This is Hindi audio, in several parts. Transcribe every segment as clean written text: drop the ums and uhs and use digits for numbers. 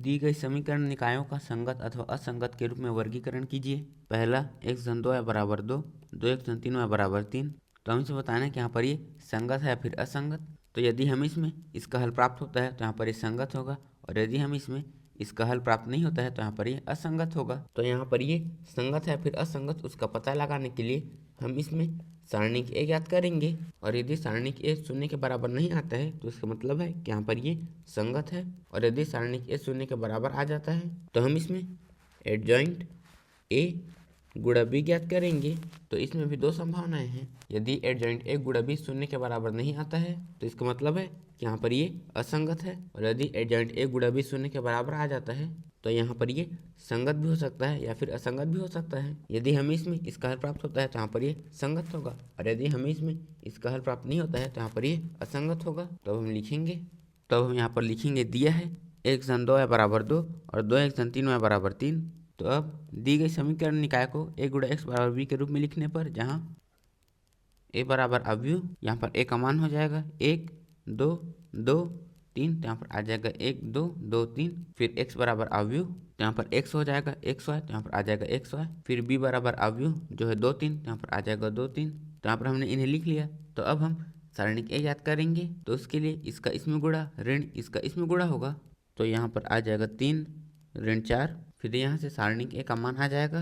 दी गई समीकरण निकायों का संगत अथवा असंगत के रूप में वर्गीकरण कीजिए। पहला x धन 2y बराबर 2, 2x धन 3y बराबर 3। तो हम इसे बताना है कि यहाँ पर ये संगत है या फिर असंगत। तो यदि हम इसमें इसका हल प्राप्त होता है तो यहाँ पर ये संगत होगा, और यदि हम इसमें इसका हल प्राप्त नहीं होता है तो यहाँ पर ये असंगत होगा। तो यहाँ पर ये संगत है फिर असंगत उसका पता लगाने के लिए हम इसमें सारणिक ए ज्ञात करेंगे, और यदि सारणिक ए शून्य के बराबर नहीं आता है तो इसका मतलब है कि यहाँ पर ये संगत है, और यदि सारणिक ए शून्य के बराबर आ जाता है तो हम इसमें एडजॉइंट ए गुणा बी ज्ञात करेंगे। तो इसमें भी दो संभावनाएं हैं। यदि एडजॉइंट ए गुणा बी शून्य के बराबर नहीं आता है तो इसका मतलब है कि यहाँ पर ये असंगत है, और यदि एडजॉइंट ए गुणा बी शून्य के बराबर आ जाता है तो यहाँ पर ये संगत भी हो सकता है या फिर असंगत भी हो सकता है। यदि हमें इसमें इसका हल प्राप्त होता है तो यहाँ पर ये संगत होगा, और यदि हमें इसमें इसका हल प्राप्त नहीं होता है तो यहाँ पर ये असंगत होगा। तो हम लिखेंगे, तब हम यहाँ पर लिखेंगे दिया है x धन 2y बराबर 2 और 2x धन 3y बराबर 3। तो अब दी गई समीकरण निकाय को a गुणा x बराबर b के रूप में लिखने पर जहाँ a बराबर अवयव, यहाँ पर a का मान हो जाएगा 1 2 2 3, तो यहाँ पर आ जाएगा 1 2 2 3। फिर x बराबर अवयव, तो यहाँ पर x हो जाएगा xy, तो यहाँ पर आ जाएगा xy। फिर b बराबर अवयव जो है 2 3, तो यहाँ पर आ जाएगा 2 3। तो यहाँ पर हमने इन्हें लिख लिया। तो अब हम सारणिक ए याद करेंगे, तो उसके लिए इसका इसमें गुणा ऋण इसका इसमें गुणा होगा। तो यहाँ पर आ जाएगा 3 ऋण 4। फिर यहाँ से सारणिक ए का मान आ जाएगा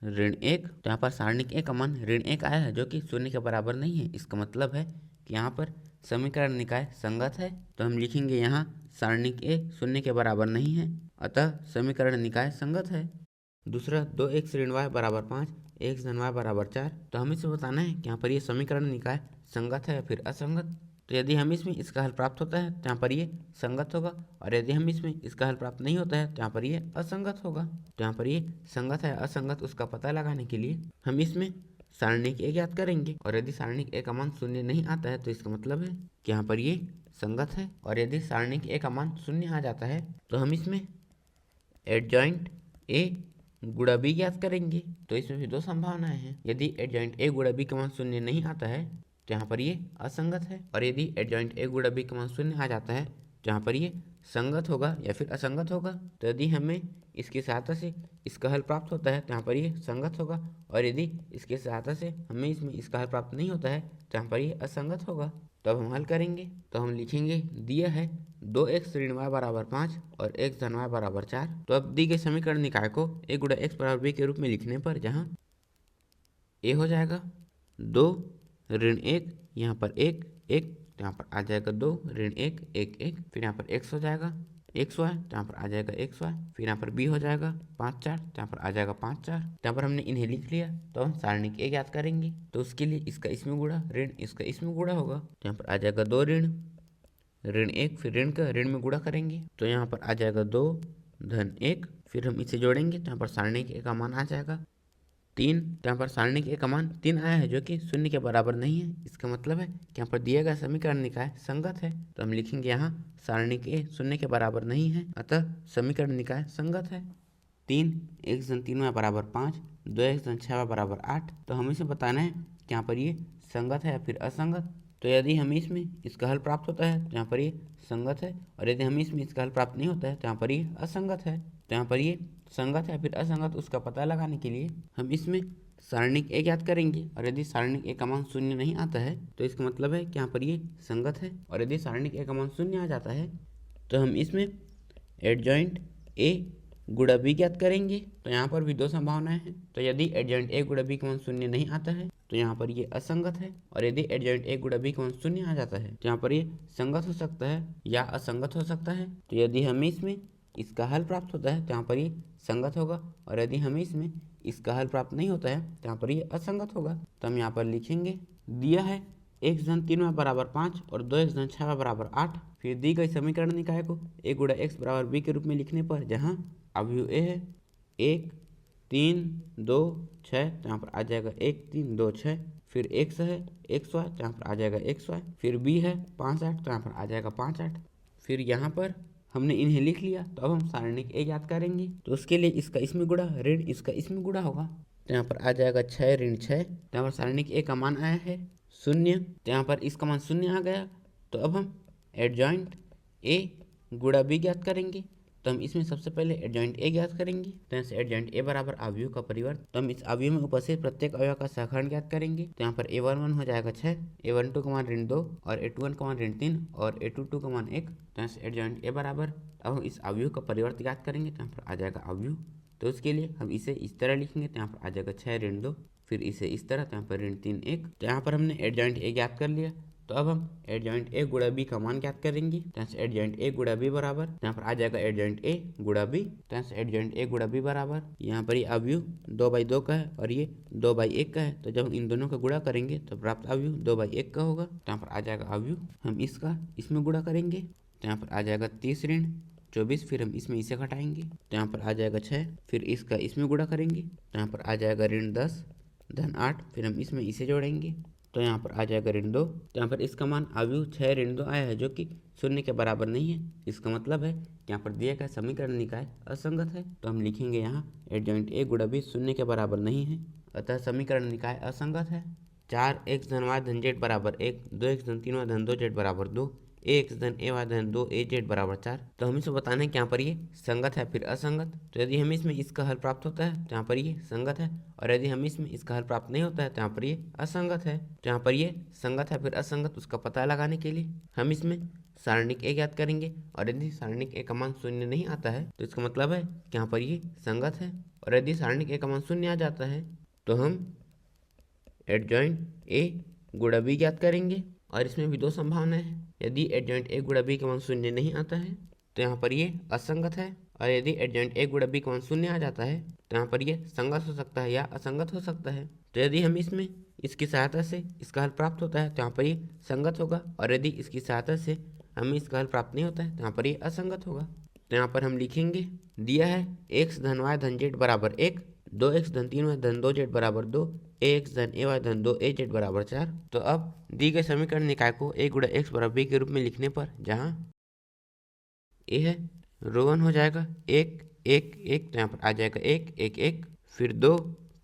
ऋण 1। तो यहाँ पर सारणिक ए का मान ऋण 1 आया है जो कि शून्य के बराबर नहीं है। इसका मतलब है कि यहाँ पर समीकरण निकाय संगत है। तो हम लिखेंगे यहाँ सारणिक ए शून्य के बराबर नहीं है, अतः समीकरण निकाय संगत है। दूसरा 2x ऋण y बराबर 5, x धन y बराबर 4। तो हमें इसे बताना है कि यहाँ पर ये समीकरण निकाय संगत है या फिर असंगत। तो यदि हम इसमें इसका हल प्राप्त होता है तो यहाँ पर ये संगत होगा, और यदि हम इसमें इसका हल प्राप्त नहीं होता है तो यहाँ पर ये असंगत होगा। तो यहाँ पर ये संगत है असंगत उसका पता लगाने के लिए हम इसमें सारणिक ए ज्ञात करेंगे, और यदि सारणिक ए का मान शून्य नहीं आता है तो इसका मतलब है कि यहाँ पर ये संगत है, और यदि सारणिक ए का मान शून्य आ जाता है तो हम इसमें एडजॉइंट ए गुणा बी ज्ञात करेंगे। तो इसमें भी दो संभावनाएं हैं। यदि एडजॉइंट ए गुणा बी का मान शून्य नहीं आता है तो यहाँ पर ये असंगत है, और यदि एडजॉइंट ए गुणा बी का मान शून्य आ जाता है तो यहाँ पर ये संगत होगा या फिर असंगत होगा। तो यदि हमें इसकी सहायता से इसका हल प्राप्त होता है तो यहाँ पर ये संगत होगा, और यदि इसकी सहायता से हमें इसमें इसका हल प्राप्त नहीं होता है तो यहाँ पर ये असंगत होगा। तो अब हम हल करेंगे, तो हम लिखेंगे दिया है 2x ऋण y बराबर 5 और x धन y बराबर 4। तो अब दी गई समीकरण निकाय को a गुणा x बराबर b के रूप में लिखने पर जहाँ a हो जाएगा 2 ऋण 1, यहाँ पर 1 1, तो यहाँ पर आ जाएगा 2 ऋण 1 1 1। फिर यहाँ पर x हो जाएगा xy, तो यहाँ पर आ जाएगा xy। फिर यहाँ पर b हो जाएगा 5 4, तो यहाँ पर आ जाएगा 5 4। यहाँ पर हमने इन्हें लिख लिया। तो हम सारणिक ए ज्ञात करेंगे, तो उसके लिए इसका इसमें गुणा ऋण इसका इसमें गुणा होगा। तो यहाँ पर आ जाएगा 2 ऋण 1, फिर ऋण का ऋण में गुणा करेंगे तो यहाँ पर आ जाएगा 2 धन 1। फिर हम इसे जोड़ेंगे तो यहाँ पर सारणिक ए का मान आ जाएगा 3। तो यहाँ पर सारणिक ए का मान 3 आया है जो कि शून्य के बराबर नहीं है। इसका मतलब है कि यहाँ पर दिया गया समीकरण निकाय संगत है। तो हम लिखेंगे यहाँ सारणिक ए शून्य के बराबर नहीं है, अतः समीकरण निकाय संगत है। 3 x धन 3y बराबर 5, 2x धन 6y बराबर 8। तो हमें इसे बताना है कि यहाँ पर ये संगत है या फिर असंगत। तो यदि हमें इसमें इसका हल प्राप्त होता है तो यहाँ पर ये संगत है, और यदि हमें इसमें इसका हल प्राप्त नहीं होता है तो यहाँ पर ये असंगत है। तो यहाँ पर ये संगत है फिर असंगत उसका पता लगाने के लिए हम इसमें सारणिक ए ज्ञात करेंगे, और यदि सारणिक ए का मान शून्य नहीं आता है तो इसका मतलब है कि यहाँ पर ये संगत है, और यदि सारणिक ए का मान शून्य आ जाता है तो हम इसमें एडजॉइंट ए गुणा बी ज्ञात करेंगे। तो यहाँ पर भी दो संभावनाएं हैं। तो यदि एडजॉइंट ए गुणा बी का मान शून्य नहीं आता है तो यहाँ पर ये असंगत है, और यदि एडजॉइंट ए गुणा बी का मान शून्य आ जाता है तो यहाँ पर ये संगत हो सकता है या असंगत हो सकता है। तो यदि हमें इसमें इसका हल प्राप्त होता है तो यहाँ पर ये संगत होगा, और यदि हमें इसमें इसका हल प्राप्त नहीं होता है तो यहाँ पर ये असंगत होगा। तो हम यहाँ पर लिखेंगे दिया है x धन 3y बराबर 5 और 2x धन 6y बराबर 8। फिर दी गई समीकरण निकाय को a गुणा x बराबर b के रूप में लिखने पर जहाँ अवयव a है 1 3 2 6, तो यहाँ पर आ जाएगा 1 3 2 6। फिर x है xy, तो यहाँ पर आ जाएगा xy। फिर b है 5 8, तो यहाँ पर आ जाएगा 5 8। फिर यहाँ पर हमने इन्हें लिख लिया। तो अब हम सारणिक ए याद करेंगे, तो उसके लिए इसका इसमें गुणा ऋण इसका इसमें गुणा होगा। तो यहाँ पर आ जाएगा 6 ऋण 6। तो यहाँ पर सारणिक ए का मान आया है 0, तो यहाँ पर इसका मान 0 आ गया। तो अब हम एडजॉइंट ए गुणा बी ज्ञात करेंगे। तो हम इसमें सबसे पहले एडजॉइंट ए ज्ञात करेंगे। तो यहाँ से एडजॉइंट ए बराबर अवयव का परिवर्त। तो हम इस अवयव में उपस्थित प्रत्येक अवयव का सहकरण ज्ञात करेंगे। तो यहाँ पर a11 हो जाएगा 6, a12 का मान ऋण 2 और a21 का मान ऋण 3 और a22 का मान 1। तो यहाँ से एडजॉइंट ए बराबर, अब हम इस अवयव का परिवर्त ज्ञात करेंगे। तो यहाँ पर आ जाएगा अवयव। तो उसके लिए हम इसे इस तरह लिखेंगे। तो यहाँ पर आ जाएगा 6 ऋण 2, फिर इसे इस तरह, तो यहाँ पर ऋण 3 1। तो यहाँ पर हमने एडजॉइंट ए ज्ञात कर लिया। तो अब हम एडजॉइंट ए गुणा बी का मान ज्ञात करेंगे। तो यहाँ से एडजॉइंट ए गुणा बी बराबर, यहाँ पर आ जाएगा एडजॉइंट ए गुणा बी। तो यहाँ से एडजॉइंट ए गुणा बी बराबर, यहाँ पर ये अवयव 2/2 का है और ये 2/1 का है। तो जब हम इन दोनों का गुणा करेंगे तो प्राप्त अवयव 2/1 का होगा। तो यहाँ पर आ जाएगा अवयव, हम इसका इसमें गुणा करेंगे। तो यहाँ पर आ जाएगा 30 ऋण 24, फिर हम इसमें इसे घटाएंगे। तो यहाँ पर आ जाएगा 6, फिर इसका इसमें गुणा करेंगे। तो यहाँ पर आ जाएगा ऋण 10 धन 8, फिर हम इसमें इसे जोड़ेंगे। तो यहाँ पर आ जाएगा ऋण 2। तो यहाँ पर इसका मान अवयव 6 ऋण 2 आया है, जो कि 0 के बराबर नहीं है। इसका मतलब है कि यहाँ पर दिया गया समीकरण निकाय असंगत है। तो हम लिखेंगे यहाँ एडजॉइंट ए गुणा बी 0 के बराबर नहीं है, अतः समीकरण निकाय असंगत है। 4x धन y धन z बराबर 1, 2x धन 3y धन 2z बराबर 2, ax धन ay धन 2az बराबर 4। तो हम इसे बताना है कि यहाँ पर ये संगत है फिर असंगत। तो यदि हमें इसमें इसका हल प्राप्त होता है तो यहाँ पर ये संगत है, और यदि हमें इसमें इसका हल प्राप्त नहीं होता है तो यहाँ पर ये असंगत है। तो यहाँ पर ये संगत है फिर असंगत, उसका पता लगाने के लिए हम इसमें सारणिक ए ज्ञात करेंगे। और यदि सारणिक ए का मान 0 नहीं आता है तो इसका मतलब है कि यहाँ पर ये संगत है। और यदि सारणिक ए का मान 0 आ जाता है तो हम एडजॉइंट ए गुणा बी ज्ञात करेंगे। और इसमें भी दो संभावनाएं हैं। यदि एडजॉइंट ए गुणा बी का मान 0 नहीं आता है तो यहाँ पर ये असंगत है, और यदि एडजॉइंट ए गुणा बी का मान 0 आ जाता है तो यहाँ पर ये संगत हो सकता है या असंगत हो सकता है। तो यदि हम इसमें इसकी सहायता से इसका हल प्राप्त होता है तो यहाँ पर ये संगत होगा, और यदि इसकी सहायता से हमें इसका हल प्राप्त नहीं होता है तो यहाँ पर ये असंगत होगा। तो यहाँ पर हम लिखेंगे, दिया है x धन y धन z बराबर 1, 2x धन 3y धन 2z बराबर 2, ax धन ay धन 2az बराबर 4। तो अब दी गए समीकरण निकाय को a गुणा x बराबर b के रूप में लिखने पर, जहाँ a है रो 1 हो जाएगा 1 1 1, तो यहाँ पर आ जाएगा 1 1 1, फिर 2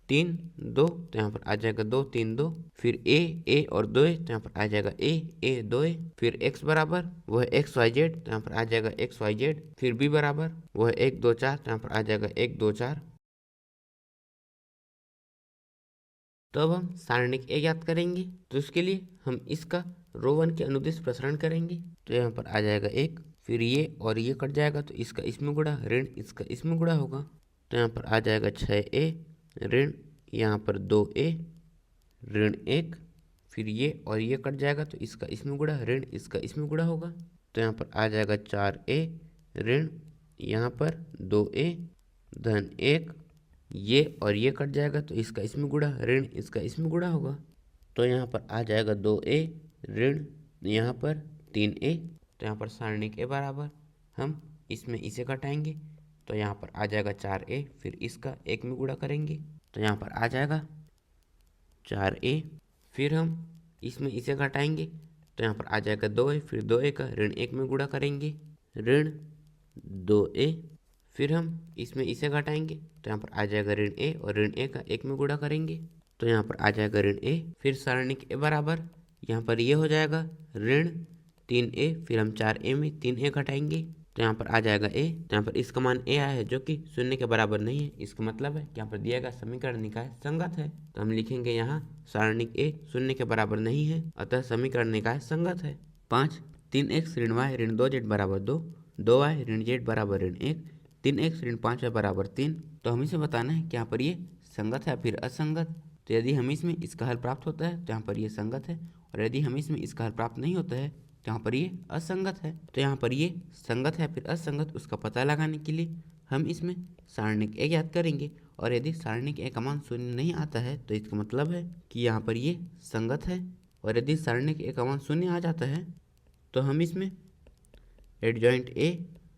3 2, तो यहाँ पर आ जाएगा 2 3 2, फिर a और 2 तो यहाँ पर आ जाएगा a 2, फिर x बराबर वो है x y z, तो यहाँ पर आ जाएगा x y z, फिर b बराबर वो है 1 2 4, तो यहाँ पर आ जाएगा 1 2 4। तो अब हम सारणिक ए ज्ञात करेंगे। तो इसके लिए हम इसका रो 1 के अनुदिश प्रसारण करेंगे। तो यहाँ पर आ जाएगा 1, फिर ये और ये कट जाएगा तो इसका इसमें गुणा ऋण इसका इसमें गुणा होगा। तो यहाँ पर आ जाएगा 6a ऋण यहाँ पर 2a ऋण 1, फिर ये और ये कट जाएगा तो इसका इसमें गुणा ऋण इसका इसमें गुणा होगा। तो यहाँ पर आ जाएगा 4a ऋण यहाँ पर 2a धन 1, ये और ये कट जाएगा तो इसका इसमें गुणा ऋण इसका इसमें गुणा होगा। तो यहाँ पर आ जाएगा 2a ऋण यहाँ पर 3a। तो यहाँ पर सारणिक ए बराबर, हम इसमें इसे घटाएंगे तो यहाँ पर आ जाएगा 4a, फिर इसका 1 में गुणा करेंगे तो यहाँ पर आ जाएगा 4a, फिर हम इसमें इसे घटाएंगे तो यहाँ पर आ जाएगा 2a, फिर 2a का ऋण 1 में गुणा करेंगे ऋण 2a, फिर हम इसमें इसे घटाएंगे तो यहाँ पर आ जाएगा ऋण a, और ऋण a का 1 में गुणा करेंगे तो यहाँ पर आ जाएगा ऋण a, फिर सारणिक ए बराबर यहाँ पर ये हो जाएगा ऋण 3a, फिर हम 4a में 3a घटाएंगे तो यहाँ पर आ जाएगा a। तो यहाँ पर इसका मान a आया है जो कि 0 के बराबर नहीं है। इसका मतलब है कि यहाँ पर दिया गया समीकरण निकाय संगत है। तो हम लिखेंगे यहाँ सारणिक a 0 के बराबर नहीं है, अतः समीकरण निकाय संगत है। 5 3x ऋण y ऋण 2z बराबर 2, 2y ऋण z बराबर ऋण 1, 3x ऋण 5y बराबर 3। तो हम इसे बताना है कि यहाँ पर ये संगत है फिर असंगत। तो यदि हम इसमें इसका हल प्राप्त होता है तो यहाँ पर ये संगत है, और यदि हम इसमें इसका हल प्राप्त नहीं होता है तो यहाँ पर ये असंगत है। तो यहाँ पर ये संगत है फिर असंगत, उसका पता लगाने के लिए हम इसमें सारणिक ए ज्ञात करेंगे। और यदि सारणिक ए का मान 0 नहीं आता है तो इसका मतलब है कि यहाँ पर ये संगत है, और यदि सारणिक ए का मान 0 आ जाता है तो हम इसमें एडजॉइंट ए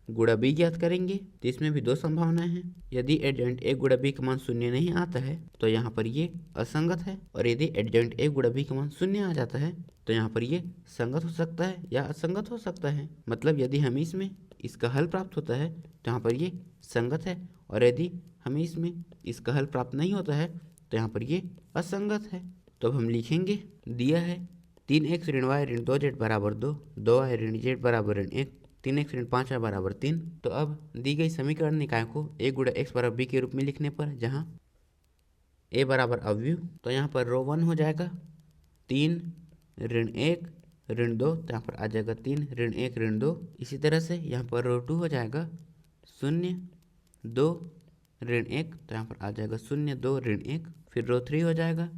गुणा बी ज्ञात करेंगे। तो इसमें भी दो संभावनाएं हैं। यदि एडजॉइंट ए गुणा बी का मान 0 नहीं आता है तो यहाँ पर ये असंगत है, और यदि एडजॉइंट ए गुणा बी का मान 0 आ जाता है तो यहाँ पर ये संगत हो सकता है या असंगत हो सकता है। मतलब यदि हमें इसमें इसका हल प्राप्त होता है तो यहाँ पर ये संगत है, और यदि हमें इसमें इसका हल प्राप्त नहीं होता है तो यहाँ पर ये असंगत है। तो अब हम लिखेंगे, दिया है 3x ऋण y ऋण 2z बराबर 2, 2y ऋण z बराबर ऋण 1, 3x ऋण 5y बराबर 3। तो अब दी गई समीकरण निकाय को a गुणा x बराबर b के रूप में लिखने पर जहाँ a बराबर अवयव, तो यहाँ पर रो 1 हो जाएगा 3 ऋण 1 ऋण 2, तो यहाँ पर आ जाएगा 3 ऋण 1 ऋण 2। इसी तरह से यहाँ पर रो 2 हो जाएगा 0 2 ऋण 1, तो यहाँ पर आ जाएगा 0 2 ऋण 1। फिर रो 3 हो जाएगा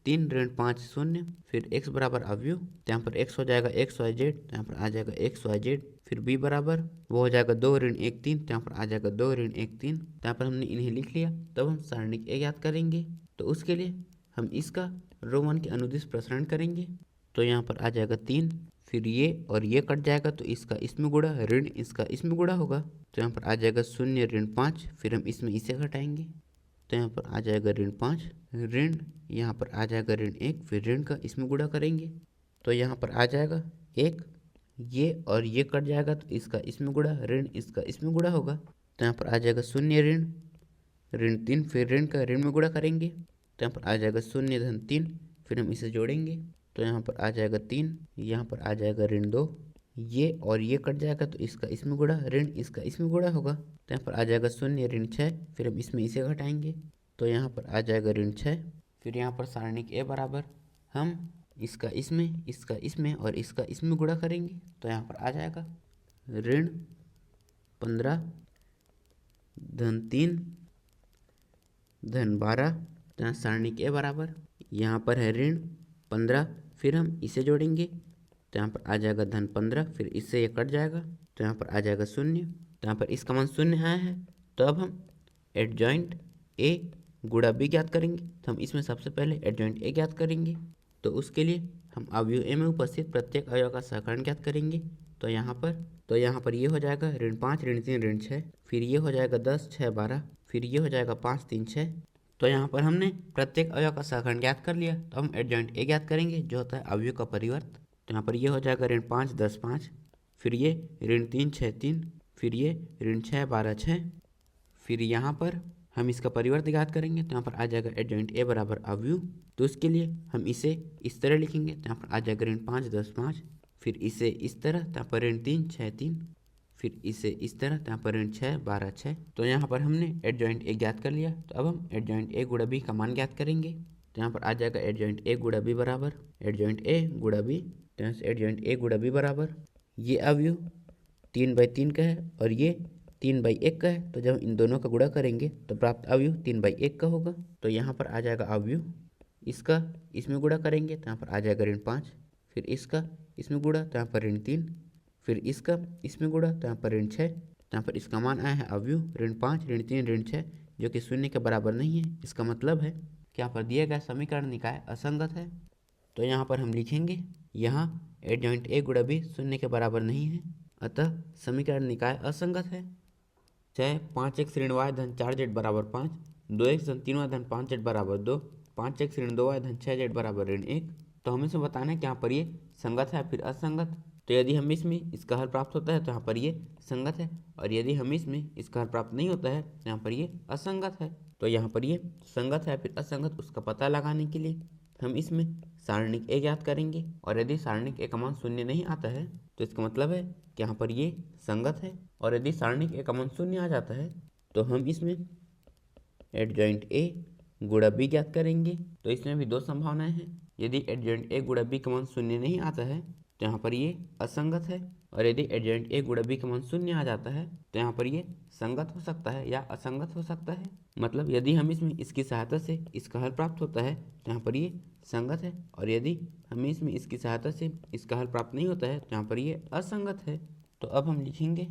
3 ऋण 5 0, फिर x बराबर अवयव, तो यहाँ पर x हो जाएगा XYZ, तो यहाँ पर आ जाएगा XYZ। फिर b बराबर वो हो जाएगा 2 ऋण 1 3, तो यहाँ पर आ जाएगा 2 ऋण 1 3। तो यहाँ पर हमने इन्हें लिख लिया। तब हम सारणिक a ज्ञात करेंगे। तो उसके लिए हम इसका रो 1 के अनुदिश प्रसारण करेंगे। तो यहाँ पर आ जाएगा 3, फिर ये और ये कट जाएगा तो इसका इसमें गुणा ऋण इसका इसमें गुणा होगा। तो यहाँ पर आ जाएगा 0 ऋण 5, फिर हम इसमें इसे घटाएंगे तो यहाँ पर आ जाएगा ऋण 5, ऋण यहाँ पर आ जाएगा ऋण 1, फिर ऋण का इसमें गुणा करेंगे तो यहाँ पर आ जाएगा 1, ये और ये कट जाएगा तो इसका इसमें गुणा ऋण इसका इसमें गुणा होगा। तो यहाँ पर आ जाएगा 0 ऋण 3, फिर ऋण का ऋण में गुणा करेंगे तो यहाँ पर आ जाएगा 0 धन 3, फिर हम इसे जोड़ेंगे तो यहाँ पर आ जाएगा 3, यहाँ पर आ जाएगा ऋण 2, ये और ये कट जाएगा तो इसका इसमें गुणा ऋण इसका इसमें गुणा होगा। तो यहाँ पर आ जाएगा 0 ऋण 6, फिर हम इसमें इसे घटाएंगे तो यहाँ पर आ जाएगा ऋण 6। फिर यहाँ पर सारणिक a बराबर हम इसका इसमें और इसका इसमें गुणा करेंगे तो यहाँ पर आ जाएगा ऋण 15 धन 3 धन 12। तो यहाँ सारणिक a बराबर यहाँ पर है ऋण 15, फिर हम इसे जोड़ेंगे तो यहाँ पर आ जाएगा धन 15, फिर इससे ये कट जाएगा तो यहाँ पर आ जाएगा 0। तो यहाँ पर इसका मान 0 आया है। तो अब हम एडजॉइंट a गुणा b ज्ञात करेंगे। तो हम इसमें सबसे पहले एडजॉइंट a ज्ञात करेंगे। तो उसके लिए हम अवयव a में उपस्थित प्रत्येक अवयव का सहकरण ज्ञात करेंगे। तो यहाँ पर ये हो जाएगा ऋण 5 ऋण 3 ऋण 6, फिर ये हो जाएगा 10 6 12, फिर ये हो जाएगा 5 3 6। तो यहाँ पर हमने प्रत्येक अवयव का सहकरण ज्ञात कर लिया। तो हम एडजॉइंट a ज्ञात करेंगे जो होता है अवयव का परिवर्त। तो यहाँ पर ये हो जाएगा ऋण 5 10 5, फिर ये ऋण 3 6 3, फिर ये ऋण 6 12 6। फिर यहाँ पर हम इसका परिवर्त ज्ञात करेंगे तो यहाँ पर आ जाएगा एडजॉइंट a बराबर अवयव। तो उसके लिए हम इसे इस तरह लिखेंगे तो यहाँ पर आ जाएगा ऋण 5 10 5, फिर इसे इस तरह तो यहाँ पर ऋण 3 6 3, फिर इसे इस तरह तो यहाँ पर ऋण 6 12 6। तो यहाँ पर हमने एडजॉइंट a ज्ञात कर लिया। तो अब हम एडजॉइंट a गुणा b का मान ज्ञात करेंगे। तो यहाँ पर आ जाएगा एडजॉइंट a गुणा b बराबर एडजॉइंट a गुणा b। तो यहाँ से एडजॉइंट a गुणा b बराबर ये अवयव 3/3 का है और ये 3/1 का है। तो जब इन दोनों का गुणा करेंगे तो प्राप्त अवयव 3/1 का होगा। तो यहाँ पर आ जाएगा अवयव, इसका इसमें गुणा करेंगे तो यहाँ पर आ जाएगा ऋण 5, फिर इसका इसमें गुणा तो यहाँ पर ऋण 3, फिर इसका इसमें गुणा तो यहाँ पर ऋण 6। तो यहाँ पर इसका मान आया है अवयव ऋण 5 ऋण 3 ऋण 6, जो कि 0 के बराबर नहीं है। इसका मतलब है कि यहाँ पर दिया गया समीकरण निकाय असंगत है। तो यहाँ पर हम लिखेंगे यहाँ एडजॉइंट a गुणा b 0 के बराबर नहीं है, अतः समीकरण निकाय असंगत है। चाहे 5x ऋण y धन 4z बराबर 5, 2x धन 3y धन 5z बराबर 2, 5x ऋण 2y धन 6z बराबर ऋण 1। तो हमें से बताना है कि यहाँ पर ये संगत है फिर असंगत। तो यदि हम इसमें इसका हल प्राप्त होता है तो यहाँ पर ये संगत है, और यदि हम इसमें इसका हल प्राप्त नहीं होता है तो यहाँ पर ये असंगत है। तो यहाँ पर ये संगत है फिर असंगत उसका पता लगाने के लिए हम इसमें सारणिक a ज्ञात करेंगे, और यदि सारणिक a का मान 0 नहीं आता है तो इसका मतलब है कि यहाँ पर ये संगत है। और यदि सारणिक a का मान 0 आ जाता है तो हम इसमें एडजॉइंट a गुणा b ज्ञात करेंगे। तो इसमें भी दो संभावनाएं हैं। यदि एडजॉइंट a गुणा b का मान 0 नहीं आता है तो यहाँ पर ये असंगत है, और यदि एडजॉइंट a गुणा b का मान 0 आ जाता है तो यहाँ पर ये संगत हो सकता है या असंगत हो सकता है। मतलब यदि हम इसमें इसकी सहायता से इसका हल प्राप्त होता है तो यहाँ पर ये संगत है, और यदि हमें इसमें इसकी सहायता से इसका हल प्राप्त नहीं होता है तो यहाँ पर ये असंगत है। तो अब हम लिखेंगे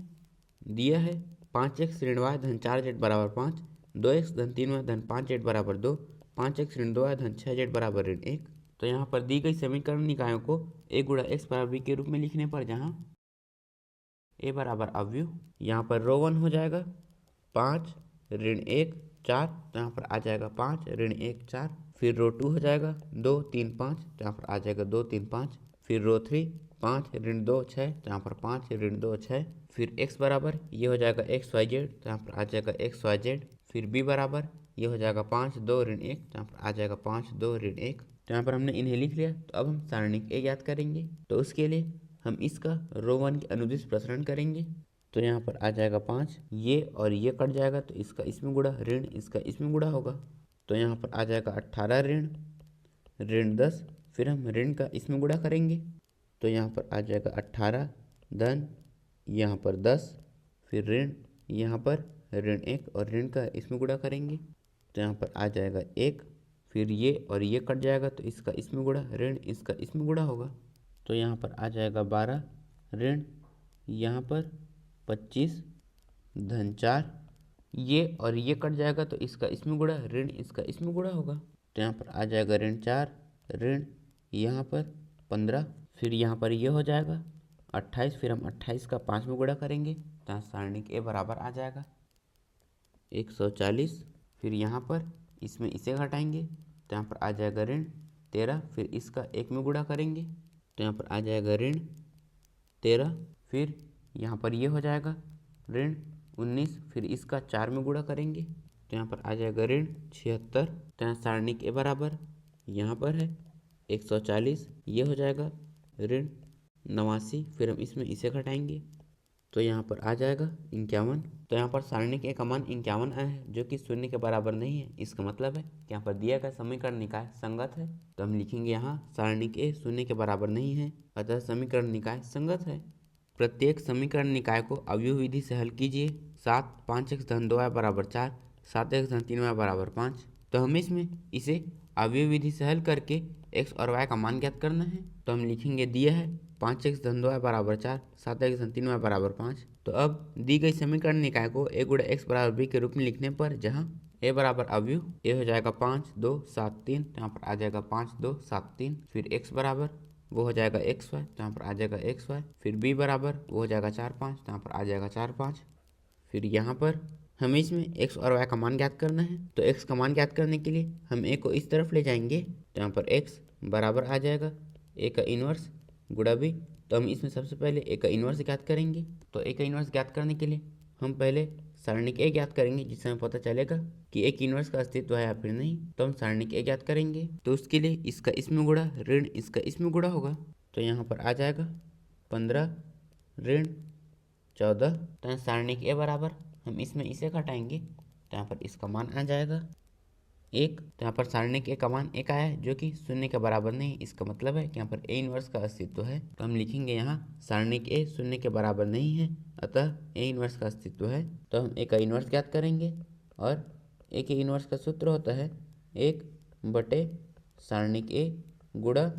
दिया है 5x ऋण y धन 4z बराबर 5, 2x धन 3y धन 5z बराबर 2, 5x ऋण 2y धन 6z बराबर ऋण 1। तो यहाँ पर दी गई समीकरण निकायों को a गुणा x बराबर b के रूप में लिखने पर जहाँ a बराबर अवयव, यहाँ पर रो 1 हो जाएगा 5 ऋण 1 4, तो यहाँ पर आ जाएगा 5 ऋण 1 4, फिर रो 2 हो जाएगा 2 3 5, तो यहाँ पर आ जाएगा 2 3 5, फिर रो 3 5 ऋण 2 6, तो यहाँ पर 5 ऋण 2 6, फिर x बराबर ये हो जाएगा XYZ, तो यहाँ पर आ जाएगा XYZ, फिर b बराबर ये हो जाएगा 5 2 ऋण 1, तो यहाँ पर आ जाएगा 5 2 ऋण 1। तो यहाँ पर हमने इन्हें लिख लिया। तो अब हम सारणिक a ज्ञात करेंगे। तो उसके लिए हम इसका रो 1 के अनुदिश प्रसरण करेंगे। तो यहाँ पर आ जाएगा 5, ये और ये कट जाएगा तो इसका इसमें गुणा, ऋण इसका इसमें गुणा होगा। तो यहाँ पर आ जाएगा 18 ऋण 10, फिर हम ऋण का इसमें गुणा करेंगे। तो यहाँ पर आ जाएगा 18 धन यहाँ पर 10, फिर ऋण यहाँ पर ऋण 1 और ऋण का इसमें गुणा करेंगे। तो यहाँ पर आ जाएगा 1, फिर ये और ये कट जाएगा तो इसका इसमें गुणा, ऋण इसका इसमें गुणा होगा। तो यहाँ पर आ जाएगा 12 ऋण यहाँ पर 25 धन 4, ये और ये कट जाएगा तो इसका इसमें गुणा, ऋण इसका इसमें गुणा होगा। तो यहाँ पर आ जाएगा ऋण 4 ऋण यहाँ पर 15, फिर यहाँ पर ये हो जाएगा 28, फिर हम 28 का 5 में गुणा करेंगे तो यहाँ सारणिक ए बराबर आ जाएगा 140। फिर यहाँ पर इसमें इसे घटाएंगे तो यहाँ पर आ जाएगा ऋण 13, फिर इसका 1 में गुणा करेंगे तो यहाँ पर आ जाएगा ऋण 13, फिर यहाँ पर ये हो जाएगा ऋण 19, फिर इसका 4 में गुणा करेंगे तो यहाँ पर आ जाएगा ऋण 76। तो यहाँ सारणिक ए बराबर यहाँ पर है 140, ये हो जाएगा ऋण 89, फिर हम इसमें इसे घटाएंगे तो यहाँ पर आ जाएगा 51। तो यहाँ पर सारणिक ए का मान 51 आया है जो कि शून्य के बराबर नहीं है। इसका मतलब है कि यहाँ पर दिया गया समीकरण निकाय संगत है। तो हम लिखेंगे यहाँ सारणिक ए शून्य के बराबर नहीं है, अतः समीकरण निकाय संगत है। प्रत्येक समीकरण निकाय को अवयव विधि से हल कीजिए। 7 5x धन 2y बराबर 4, 7x धन 3y बराबर 5। तो हमें इसमें इसे अवयव विधि से हल करके x और y का मान ज्ञात करना है। तो हम लिखेंगे दिया है 5x धन 2y बराबर 4, 7x धन 3y बराबर 5। तो अब दी गई समीकरण निकाय को a गुणा x बराबर b के रूप में लिखने पर जहाँ a बराबर अवयव a हो जाएगा 5 2 7 3, तो यहाँ पर आ जाएगा 5 2 7 3, फिर x बराबर वो हो जाएगा xy, तो यहाँ पर आ जाएगा xy, फिर b बराबर वो हो जाएगा 4 5, तो यहाँ पर आ जाएगा 4 5। फिर यहाँ पर हमें इसमें x और y का मान ज्ञात करना है। तो x का मान ज्ञात करने के लिए हम a को इस तरफ ले जाएंगे तो यहाँ पर x बराबर आ जाएगा a का इन्वर्स गुणा b। तो हम इसमें सबसे पहले a का इन्वर्स ज्ञात करेंगे। तो a का इन्वर्स ज्ञात करने के लिए हम पहले सारणिक a ज्ञात करेंगे, जिससे हमें पता चलेगा कि a की इन्वर्स का अस्तित्व है या फिर नहीं। तो हम सारणिक a ज्ञात करेंगे तो उसके लिए इसका इसमें गुणा, ऋण इसका इसमें गुणा होगा। तो यहाँ पर आ जाएगा 15 ऋण 14। तो सारणिक a बराबर हम इसमें इसे घटाएंगे तो यहाँ पर इसका मान आ जाएगा 1। तो यहाँ पर सारणिक ए का मान 1 आया है जो कि शून्य के बराबर नहीं। इसका मतलब है कि यहाँ पर ए इन्वर्स का अस्तित्व है। तो हम लिखेंगे यहाँ सारणिक ए शून्य के बराबर नहीं है, अतः ए इन्वर्स का अस्तित्व है। तो हम ए का इन्वर्स ज्ञात करेंगे और ए के इन्वर्स का सूत्र होता है 1 सारणिक ए गुणा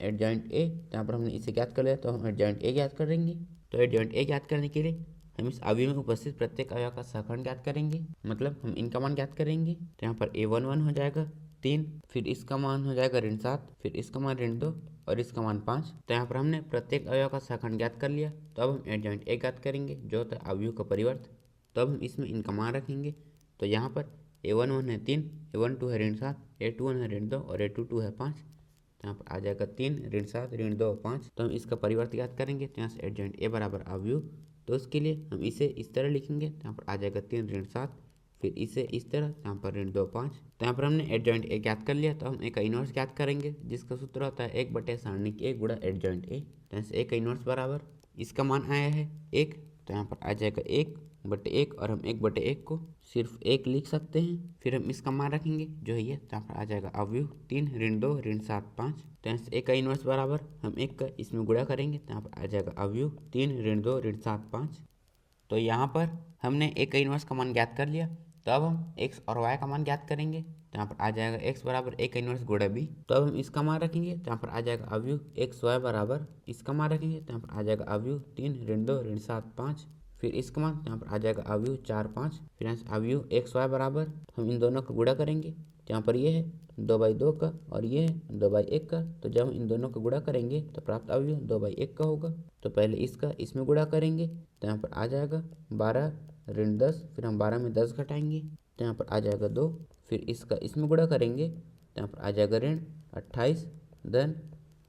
एडजॉइंट ए। तो यहाँ पर हमने इसे ज्ञात कर लिया तो हम एडजॉइंट ए ज्ञात करेंगे। तो एडजॉइंट ए ज्ञात करने के लिए हम इस अवयव में उपस्थित प्रत्येक अवयव का सहकरण ज्ञात करेंगे, मतलब हम इनका मान ज्ञात करेंगे। तो यहाँ पर a11 हो जाएगा 3, फिर इसका मान हो जाएगा ऋण 7, फिर इसका मान ऋण 2 और इसका मान 5। तो यहाँ पर हमने प्रत्येक अवयव का सहकरण ज्ञात कर लिया। तो अब हम एडजॉइंट ए ज्ञात करेंगे जो होता है अवयव का परिवर्त। तो अब हम इसमें इनका मान रखेंगे। तो यहाँ पर a11 है 3, a12 है ऋण 7, a21 है ऋण 2 और a22 है 5। तो यहाँ पर आ जाएगा 3 ऋण 7 ऋण 2 और 5। तो हम इसका परिवर्त ज्ञात करेंगे। तो यहाँ से एडजॉइंट ए बराबर अवयव, तो उसके लिए हम इसे इस तरह लिखेंगे। तो यहाँ पर आ जाएगा 3 ऋण 7, फिर इसे इस तरह, तो यहाँ पर ऋण 2 5। तो यहाँ पर हमने एडजॉइंट ए ज्ञात कर लिया। तो हम ए का इन्वर्स ज्ञात करेंगे जिसका सूत्र होता है 1 सारणिक ए गुणा एडजॉइंट ए। तो यहाँ से ए का इन्वर्स बराबर इसका मान आया है 1, तो यहाँ पर आ जाएगा 1/1 और हम 1/1 को सिर्फ 1 लिख सकते हैं। फिर हम इसका मान रखेंगे जो है ये, तो यहाँ पर आ जाएगा अवयव 3 ऋण 2 ऋण 7 5। तो यहाँ से 1 का इन्वर्स बराबर हम 1 का इसमें गुणा करेंगे तो यहाँ पर आ जाएगा अवयव 3 ऋण 2 ऋण 7 5। तो यहाँ पर हमने 1 का इन्वर्स का मान ज्ञात कर लिया। तो अब हम x और y का मान ज्ञात करेंगे। तो यहाँ पर आ जाएगा x बराबर 1 का इन्वर्स गुणा b। तो अब हम इसका मान रखेंगे तो यहाँ पर आ जाएगा अवयव x y बराबर इसका मान रखेंगे तो यहाँ पर आ जाएगा अवयव 3 ऋण 2 ऋण 7 5। फिर इसका मान यहाँ पर आ जाएगा अवयव 4 5। फिर यहाँ से अवयव x y बराबर हम इन दोनों का गुणा करेंगे। तो यहाँ पर ये है 2/2 का और ये है 2/1 का। तो जब हम इन दोनों का गुणा करेंगे तो प्राप्त अवयव 2/1 का होगा। तो पहले इसका इसमें गुणा करेंगे तो यहाँ पर आ जाएगा 12 ऋण 10, फिर हम 12 में 10 घटाएंगे तो यहाँ पर आ जाएगा 2, फिर इसका इसमें गुणा करेंगे तो यहाँ पर आ जाएगा ऋण 28 धन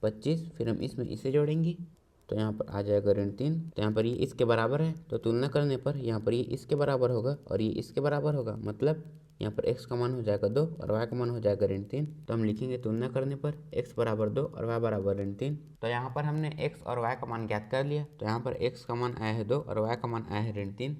25, फिर हम इसमें इसे जोड़ेंगे तो यहाँ पर आ जाएगा ऋण 3। तो यहाँ पर ये इसके बराबर है, तो तुलना करने पर यहाँ पर ये इसके बराबर होगा और ये इसके बराबर होगा, मतलब यहाँ पर x का मान हो जाएगा 2 और y का मान हो जाएगा ऋण 3। तो हम लिखेंगे तुलना करने पर x बराबर 2 और y बराबर ऋण 3। तो यहाँ पर हमने x और y का मान ज्ञात कर लिया। तो यहाँ पर x का मान आया है 2 और y का मान आया है ऋण 3।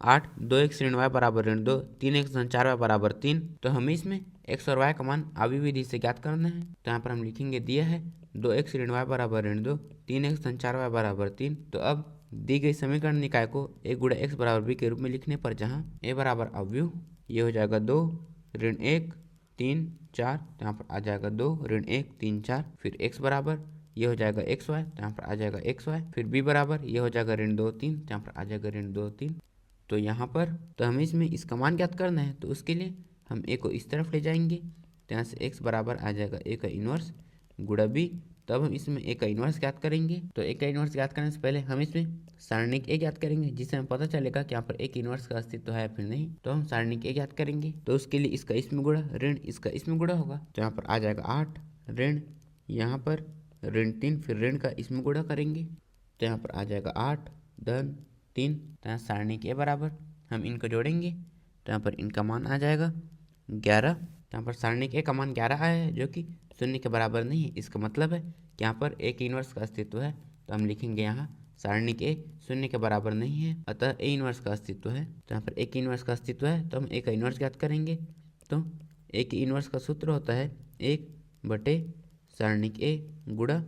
8 2x ऋण y बराबर ऋण 2, 3x धन 4y बराबर 3। तो हमें इसमें x और y का मान अवयव विधि से ज्ञात करना है। तो यहाँ पर हम लिखेंगे दिया है 2x ऋण y बराबर ऋण 2, 3x धन 4y बराबर 3। तो अब दी गई समीकरण निकाय को a गुणा x बराबर b के रूप में लिखने पर जहाँ a बराबर अवयव ये हो जाएगा 2 ऋण 1 3 4, तो यहाँ पर आ जाएगा 2 ऋण 1 3 4। फिर x बराबर ये हो जाएगा xy, तो यहाँ पर आ जाएगा xy। फिर b बराबर ये हो जाएगा ऋण 2 3, तो यहाँ पर आ जाएगा ऋण 2 3। तो यहाँ पर तो हमें इसमें इसका मान ज्ञात करना है, तो उसके लिए हम a को इस तरफ ले जाएंगे। तो यहाँ से x बराबर आ जाएगा a का इन्वर्स गुणा b। तब हम इसमें a का इन्वर्स ज्ञात करेंगे। तो a का इन्वर्स ज्ञात करने से पहले हम इसमें सारणिक a ज्ञात करेंगे, जिससे हमें पता चलेगा कि यहाँ पर a के इन्वर्स का अस्तित्व है या फिर नहीं। तो हम सारणिक a ज्ञात करेंगे। तो उसके लिए इसका इसमें गुणा ऋण इसका इसमें गुणा होगा। तो यहाँ पर आ जाएगा 8 ऋण यहाँ पर ऋण 3, फिर ऋण का इसमें गुणा करेंगे। तो यहाँ पर आ जाएगा 8 धन 3। तो यहाँ सारणिक a बराबर हम इनको जोड़ेंगे, तो यहाँ पर इनका मान आ जाएगा 11। तो यहाँ पर सारणिक a का मान 11 आया है, जो कि 0 के बराबर नहीं है। इसका मतलब है कि यहाँ पर a के इन्वर्स का अस्तित्व है। तो हम लिखेंगे यहाँ सारणिक a 0 के बराबर नहीं है, अतः a इन्वर्स का अस्तित्व है। तो यहाँ पर a के इन्वर्स का अस्तित्व है, तो हम a का इन्वर्स ज्ञात करेंगे। तो a के इन्वर्स का सूत्र होता है 1 सारणिक a गुणा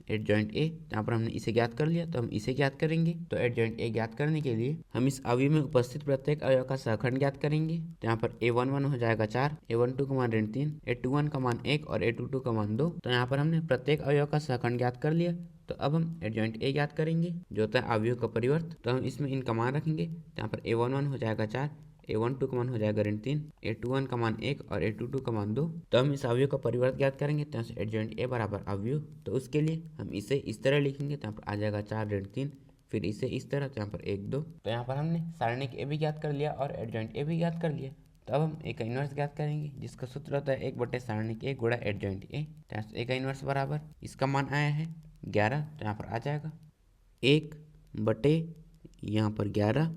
एडजॉइंट ए। यहाँ पर हमने इसे ज्ञात कर लिया, तो हम इसे ज्ञात करेंगे। तो एडजॉइंट ए ज्ञात करने के लिए हम इस अवयव में उपस्थित प्रत्येक अवयव का सहखंड ज्ञात करेंगे। तो यहाँ पर a11 हो जाएगा 4, a12 का मान ऋण 3, a21 का मान 1 और a22 का मान 2। तो यहाँ पर हमने प्रत्येक अवयव का सहखंड ज्ञात कर लिया। तो अब हम एडजॉइंट ए ज्ञात करेंगे, जो होता है अवयव का परिवर्त। तो हम इसमें इनका मान रखेंगे। तो यहाँ पर a11 हो जाएगा 4, a12 का मान हो जाएगा ऋण 3, a21 का मान 1 और a22 का मान 2। तो हम इस अवयव का परिवर्त ज्ञात करेंगे। तो यहाँ से एडजॉइंट ए बराबर अवयव, तो उसके लिए हम इसे इस तरह लिखेंगे। तो यहाँ पर आ जाएगा 4 ऋण 3, फिर इसे इस तरह, तो यहाँ पर 1 2। तो यहाँ पर हमने सारणिक ए भी ज्ञात कर लिया और एडजॉइंट ए भी ज्ञात कर लिया। तो अब हम ए का इन्वर्स ज्ञात करेंगे, जिसका सूत्र होता है 1 सारणिक ए गुणा एडजॉइंट ए। तो यहाँ से ए का इन्वर्स बराबर इसका मान आया है 11। तो यहाँ पर आ जाएगा 1 यहाँ पर 11,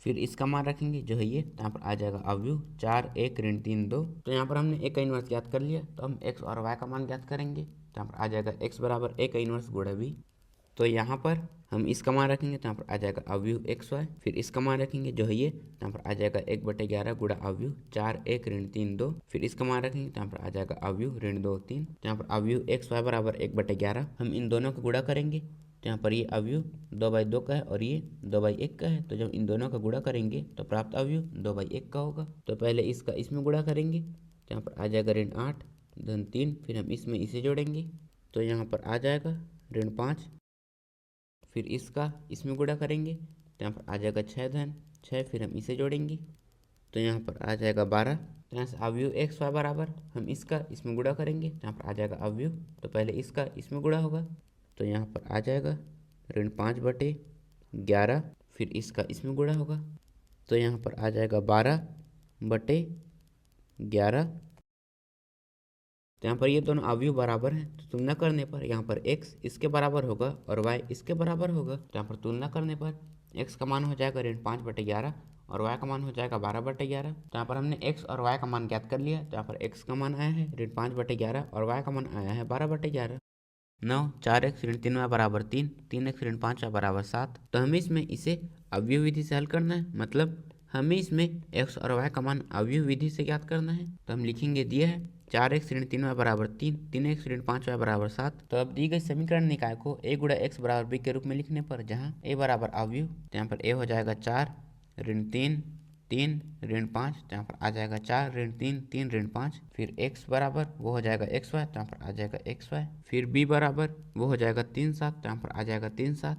फिर इसका मान रखेंगे जो है ये। तो यहाँ पर आ जाएगा अवयव 4 1 ऋण 3 2। तो यहाँ पर हमने a का इन्वर्स ज्ञात कर लिया। तो हम x और y का मान ज्ञात करेंगे। तो यहाँ पर आ जाएगा x बराबर a का इन्वर्स गुणा b। तो यहाँ पर हम इसका मान रखेंगे। तो यहाँ पर आ जाएगा अवयव xy, फिर इसका मान रखेंगे जो है ये। तो यहाँ पर आ जाएगा 1/11 गुणा अवयव 4 1 ऋण 3 2, फिर इसका मान रखेंगे। तो यहाँ पर आ जाएगा अवयव ऋण 2 3। तो यहाँ पर अवयव xy बराबर 1/11, हम इन दोनों को गुणा करेंगे। तो यहाँ पर ये अवयव 2/2 का है और ये 2/1 का है। तो जब इन दोनों का गुणा करेंगे तो प्राप्त अवयव 2/1 का होगा। तो पहले इसका इसमें गुणा करेंगे। तो यहाँ पर आ जाएगा ऋण 8 धन 3, फिर हम इसमें इसे जोड़ेंगे। तो यहाँ पर आ जाएगा ऋण 5, फिर इसका इसमें गुणा करेंगे। तो यहाँ पर आ जाएगा 6 धन 6, फिर हम इसे जोड़ेंगे। तो यहाँ पर आ जाएगा 12। तो यहाँ से अवयव xy बराबर हम इसका इसमें गुणा करेंगे। तो यहाँ पर आ जाएगा अवयव, तो पहले इसका इसमें गुणा होगा। तो यहाँ पर आ जाएगा ऋण 5/11, फिर इसका इसमें गुणा होगा। तो यहाँ पर आ जाएगा 12/11। तो यहाँ पर ये दोनों अवयव बराबर हैं, तो तुलना करने पर यहाँ पर x इसके बराबर होगा और y इसके बराबर होगा। तो यहाँ पर तुलना करने पर x का मान हो जाएगा ऋण 5/11 और y का मान हो जाएगा 12/11। तो यहाँ पर हमने x और y का मान ज्ञात कर लिया। तो यहाँ पर x का मान आया है ऋण 5/11 और y का मान आया है 12/11। 9 4x ऋण 3y बराबर 3, 3x ऋण 5y बराबर 7। तो हमें इसमें इसे अवयव विधि से हल करना है, मतलब हमें इसमें x और y का मान अवयव विधि से ज्ञात करना है। तो हम लिखेंगे दिया है 4x ऋण 3y बराबर 3, 3x ऋण 5y बराबर 7। तो अब दी गई समीकरण निकाय को a गुणा x बराबर b के रूप में लिखने पर जहाँ a बराबर अवयव, तो यहाँ पर a हो जाएगा 4 ऋण 3 3 ऋण 5। तो यहाँ पर आ जाएगा 4 ऋण 3 3 ऋण 5, फिर x बराबर वो हो जाएगा xy। तो यहाँ पर आ जाएगा xy, फिर b बराबर वो हो जाएगा 3 7। तो यहाँ पर आ जाएगा 3 7।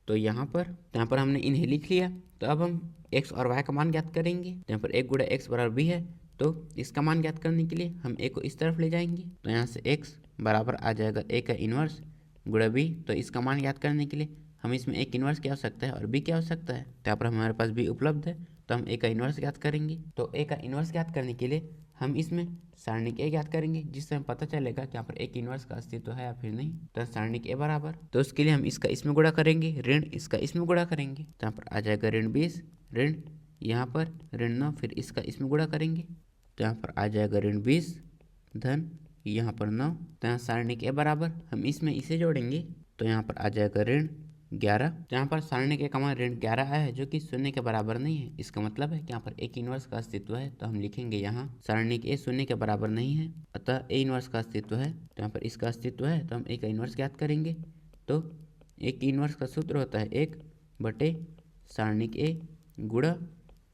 तो यहाँ पर हमने इन्हें लिख लिया। तो अब हम x और y का मान ज्ञात करेंगे। तो यहाँ पर 1 गुणा x बराबर b है, तो इसका मान ज्ञात करने के लिए हम a को इस तरफ ले जाएंगे। तो यहाँ से x बराबर आ जाएगा a का इन्वर्स गुणा b। तो इसका मान ज्ञात करने के लिए हमें इसमें एक इन्वर्स की आवश्यकता है और b की आवश्यकता है। तो यहाँ पर हमारे पास b उपलब्ध है, तो हम ए का इन्वर्स ज्ञात करेंगे। तो ए का इन्वर्स ज्ञात करने के लिए हम इसमें सारणिक ए ज्ञात करेंगे, जिससे हमें पता चलेगा कि यहाँ पर ए की इन्वर्स का अस्तित्व है या फिर नहीं। तो सारणिक ए बराबर, तो उसके लिए हम इसका इसमें गुणा करेंगे, ऋण इसका इसमें गुणा करेंगे। तो यहाँ पर आ जाएगा ऋण 20, ऋण यहाँ पर ऋण 9, फिर इसका इसमें गुणा करेंगे। तो यहाँ पर आ जाएगा ऋण 20 धन यहाँ पर 9। तो यहाँ सारणिक ए बराबर हम इसमें इसे जोड़ेंगे, तो यहाँ पर आ जाएगा ऋण 11। तो यहाँ पर सारणिक ए का मान ऋण 11 आया है, जो कि शून्य के बराबर नहीं है। इसका मतलब है कि यहाँ पर ए की इन्वर्स का अस्तित्व है। तो हम लिखेंगे यहाँ सारणिक ए शून्य के बराबर नहीं है, अतः ए इन्वर्स का अस्तित्व है। तो यहाँ पर इसका अस्तित्व है, तो हम ए का इन्वर्स ज्ञात करेंगे। तो ए की इन्वर्स का सूत्र होता है 1 सारणिक ए गुणा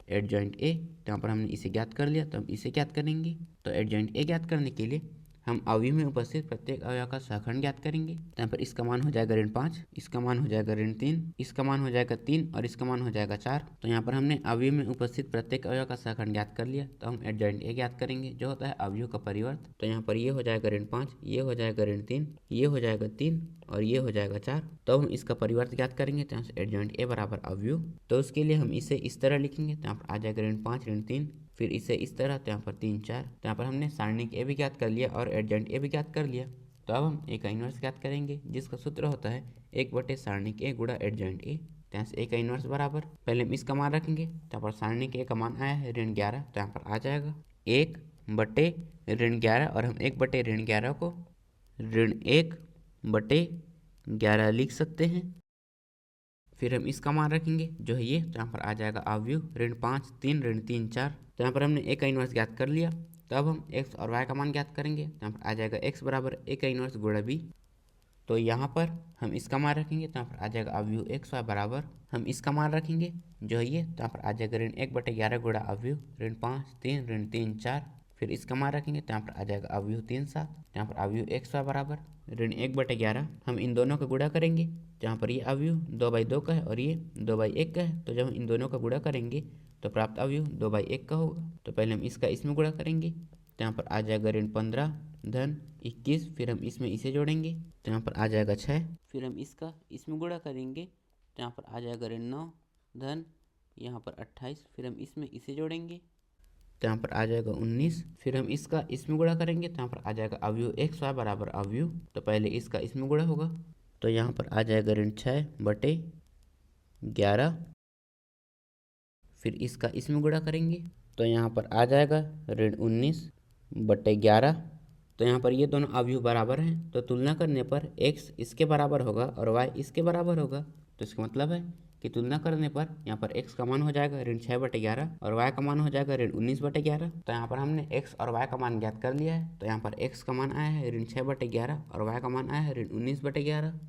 एडजॉइंट ए। तो यहाँ पर हमने इसे ज्ञात कर लिया, तो हम इसे ज्ञात करेंगे। तो एडजॉइंट ए ज्ञात करने के लिए हम अवयव में उपस्थित प्रत्येक अवयव का सहखंड ज्ञात करेंगे। तो यहाँ पर इसका मान हो जाएगा ऋण 5, इसका मान हो जाएगा ऋण 3, इसका मान हो जाएगा 3 और इसका मान हो जाएगा 4। तो यहाँ पर हमने अवयव में उपस्थित प्रत्येक अवयव का सहखंड ज्ञात कर लिया। तो हम एडजॉइंट ए ज्ञात करेंगे, जो होता है अवयव का परिवर्त। तो यहाँ पर ये हो जाएगा ऋण 5, ये हो जाएगा ऋण 3, ये हो जाएगा 3 और ये हो जाएगा 4। तो हम इसका परिवर्त ज्ञात करेंगे। तो यहाँ से एडजॉइंट ए बराबर अवयव, तो उसके लिए हम इसे इस तरह लिखेंगे। तो यहाँ पर आ जाएगा ऋण 5 ऋण 3, फिर इसे इस तरह, तो यहाँ पर 3 4। तो यहाँ पर हमने सारणिक ए भी ज्ञात कर लिया और एडजॉइंट ए भी ज्ञात कर लिया। तो अब हम ए का इन्वर्स ज्ञात करेंगे, जिसका सूत्र होता है 1 सारणिक ए गुणा एडजॉइंट ए। तो यहाँ से ए का इन्वर्स बराबर, पहले हम इसका मान रखेंगे। तो यहाँ पर सारणिक ए का मान आया है ऋण 11, तो यहाँ पर आ जाएगा 1 ऋण 11 और हम 1 ऋण 11 को ऋण 1/11 लिख सकते हैं। फिर हम इसका मान रखेंगे जो है ये, तो यहाँ पर आ जाएगा अवयव ऋण 5 3 ऋण 3 4। तो यहाँ पर हमने ए का इन्वर्स ज्ञात कर लिया। तो अब हम एक्स और वाई का मान ज्ञात करेंगे। तो यहाँ पर आ जाएगा एक्स बराबर ए का इन्वर्स गुणा बी। तो यहाँ पर हम इसका मान रखेंगे, तो यहाँ पर आ जाएगा अवयव एक्स वाई बराबर हम इसका मान रखेंगे जो है ये, तो यहाँ पर आ जाएगा ऋण 1/11 गुणा अवयव ऋण 5 3 ऋण 3 4। फिर इसका मान रखेंगे, तो यहाँ पर आ जाएगा अवयव 3 7। यहाँ पर अवयव एक्स वाई बराबर ऋण 1/11 हम इन दोनों का गुणा करेंगे। जहाँ पर ये अवयव 2/2 का है और ये 2/1 का है, तो जब हम इन दोनों का गुणा करेंगे तो प्राप्त अवयव 2/1 का होगा। तो पहले हम इसका इसमें गुणा करेंगे। तो यहाँ पर आ जाएगा ऋण 15 धन 21, फिर हम इसमें इसे जोड़ेंगे। तो यहाँ पर आ जाएगा 6, फिर हम इसका इसमें गुणा करेंगे। तो यहाँ पर आ जाएगा ऋण 9 धन यहाँ पर 28, फिर हम इसमें इसे जोड़ेंगे। तो यहाँ पर आ जाएगा 19, फिर हम इसका इसमें गुणा करेंगे। तो यहाँ पर आ जाएगा अवयव एक्स वाई बराबर अवयव, तो पहले इसका इसमें गुणा होगा। तो यहाँ पर आ जाएगा ऋण 6/11, फिर इसका इसमें गुणा करेंगे। तो यहाँ पर आ जाएगा ऋण 19/11। तो यहाँ पर ये दोनों अवयव बराबर हैं, तो तुलना करने पर x इसके बराबर होगा और y इसके बराबर होगा। तो इसका मतलब है कि तुलना करने पर यहाँ पर x का मान हो जाएगा ऋण 6/11 और y का मान हो जाएगा ऋण 19/11। तो यहाँ पर हमने x और y का मान ज्ञात कर लिया है। तो यहाँ पर x का मान आया है ऋण 6/11 और y का मान आया है ऋण 19/11।